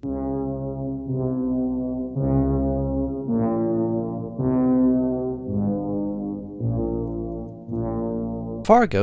Fargo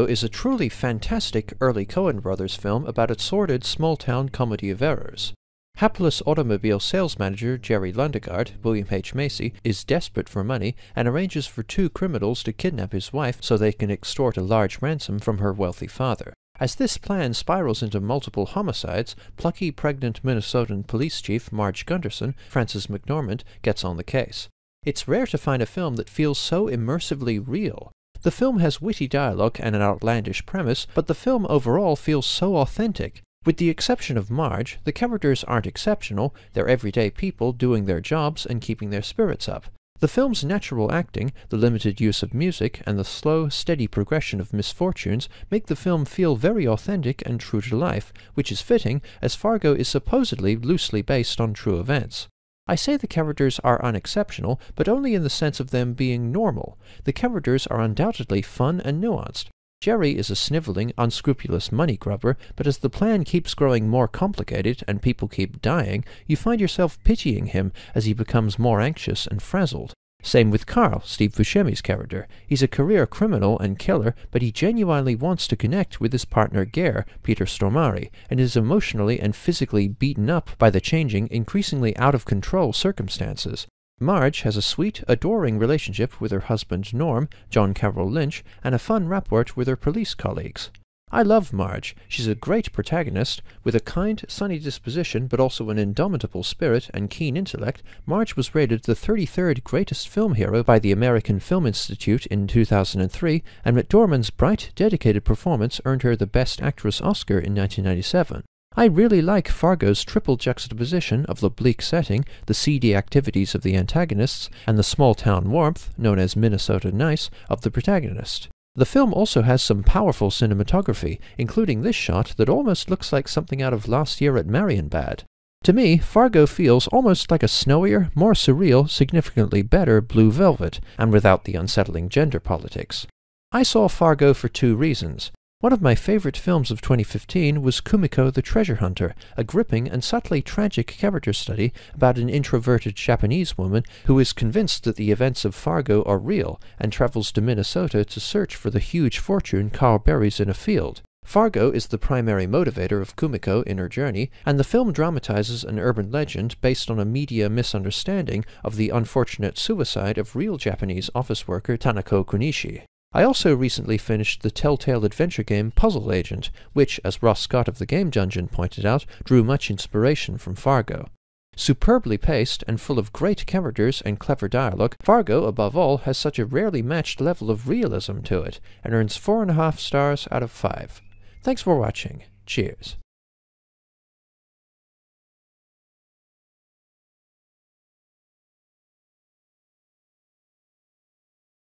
is a truly fantastic early Coen Brothers film about a sordid small-town comedy of errors. Hapless automobile sales manager Jerry Lundegaard, William H. Macy, is desperate for money and arranges for two criminals to kidnap his wife so they can extort a large ransom from her wealthy father. As this plan spirals into multiple homicides, plucky pregnant Minnesotan police chief Marge Gunderson, Frances McDormand, gets on the case. It's rare to find a film that feels so immersively real. The film has witty dialogue and an outlandish premise, but the film overall feels so authentic. With the exception of Marge, the characters aren't exceptional, they're everyday people doing their jobs and keeping their spirits up. The film's natural acting, the limited use of music, and the slow, steady progression of misfortunes make the film feel very authentic and true to life, which is fitting, as Fargo is supposedly loosely based on true events. I say the characters are unexceptional, but only in the sense of them being normal. The characters are undoubtedly fun and nuanced. Jerry is a sniveling, unscrupulous money grubber, but as the plan keeps growing more complicated and people keep dying, you find yourself pitying him as he becomes more anxious and frazzled. Same with Carl, Steve Buscemi's character. He's a career criminal and killer, but he genuinely wants to connect with his partner Gare, Peter Stormare, and is emotionally and physically beaten up by the changing, increasingly out-of-control circumstances. Marge has a sweet, adoring relationship with her husband Norm, John Carroll Lynch, and a fun rapport with her police colleagues. I love Marge. She's a great protagonist. With a kind, sunny disposition, but also an indomitable spirit and keen intellect, Marge was rated the 33rd greatest film hero by the American Film Institute in 2003, and McDormand's bright, dedicated performance earned her the Best Actress Oscar in 1997. I really like Fargo's triple juxtaposition of the bleak setting, the seedy activities of the antagonists, and the small-town warmth, known as Minnesota nice, of the protagonist. The film also has some powerful cinematography, including this shot that almost looks like something out of Last Year at Marienbad. To me, Fargo feels almost like a snowier, more surreal, significantly better Blue Velvet, and without the unsettling gender politics. I saw Fargo for two reasons. One of my favorite films of 2015 was Kumiko the Treasure Hunter, a gripping and subtly tragic character study about an introverted Japanese woman who is convinced that the events of Fargo are real and travels to Minnesota to search for the huge fortune Carl buries in a field. Fargo is the primary motivator of Kumiko in her journey, and the film dramatizes an urban legend based on a media misunderstanding of the unfortunate suicide of real Japanese office worker Tanako Kunishi. I also recently finished the Telltale adventure game Puzzle Agent, which, as Ross Scott of the Game Dungeon pointed out, drew much inspiration from Fargo. Superbly paced and full of great characters and clever dialogue, Fargo, above all, has such a rarely matched level of realism to it, and earns 4.5 stars out of 5. Thanks for watching. Cheers.